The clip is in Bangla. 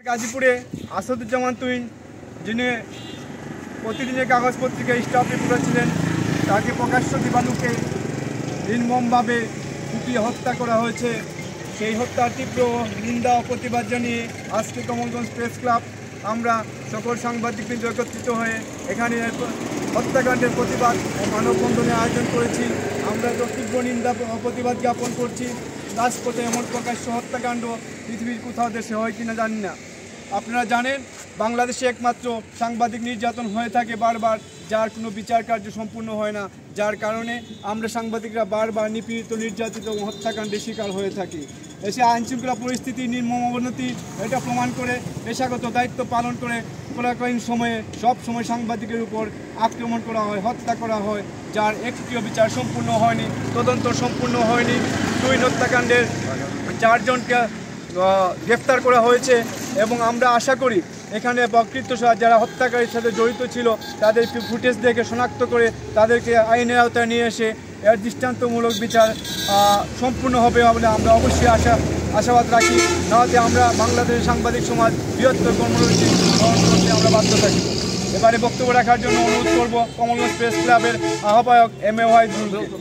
গাজীপুরে আসাদুজ্জামান তুহিন যিনি প্রতিদিনের কাগজ পত্রিকায় স্টাফ রিপোর্টার ছিলেন, তাকে প্রকাশ্য দিবালোকে নির্মমভাবে কুপিয়ে হত্যা করা হয়েছে। সেই হত্যার তীব্র নিন্দা ও প্রতিবাদ জানিয়ে আজকে কমলগঞ্জ প্রেস ক্লাব আমরা সকল সাংবাদিকবৃন্দ একত্রিত হয়ে এখানে হত্যাকাণ্ডের প্রতিবাদ ও মানববন্ধনের আয়োজন করেছি। আমরা তীব্র নিন্দা ও প্রতিবাদ জ্ঞাপন করছি। রাজপথে এমন প্রকাশ্য হত্যাকাণ্ড পৃথিবীর কোথাও দেশে হয় কিনা জানি না। আপনারা জানেন বাংলাদেশে একমাত্র সাংবাদিক নির্যাতন হয়ে থাকে বারবার, যার কোনো বিচার কার্য সম্পূর্ণ হয় না, যার কারণে আমরা সাংবাদিকরা বারবার নিপীড়িত, নির্যাতিত ও হত্যাকাণ্ডের শিকার হয়ে থাকি। এসে আইনশৃঙ্খলা পরিস্থিতি নির্মম অবনতি এটা প্রমাণ করে পেশাগত দায়িত্ব পালন করে চলাকালীন সময়ে সব সময় সাংবাদিকের উপর আক্রমণ করা হয়, হত্যা করা হয়, যার একটিও বিচার সম্পূর্ণ হয়নি, তদন্ত সম্পূর্ণ হয়নি। দুই হত্যাকাণ্ডের 4 জনকে গ্রেফতার করা হয়েছে এবং আমরা আশা করি এখানে বকৃতসহ যারা হত্যাকারীর সাথে জড়িত ছিল তাদের ফুটেজ দেখে শনাক্ত করে তাদেরকে আইনের আওতায় নিয়ে এসে এর দৃষ্টান্তমূলক বিচার সম্পূর্ণ হবে বলে আমরা অবশ্যই আশাবাদ রাখি। নাহলে আমরা বাংলাদেশের সাংবাদিক সমাজ বৃহত্তর কর্মসূচি গ্রহণ করতে আমরা বাধ্য থাকি। এবারে বক্তব্য রাখার জন্য অনুরোধ করব কমলগঞ্জ প্রেস ক্লাবের আহ্বায়ক MA ওয়াহিদুলকে।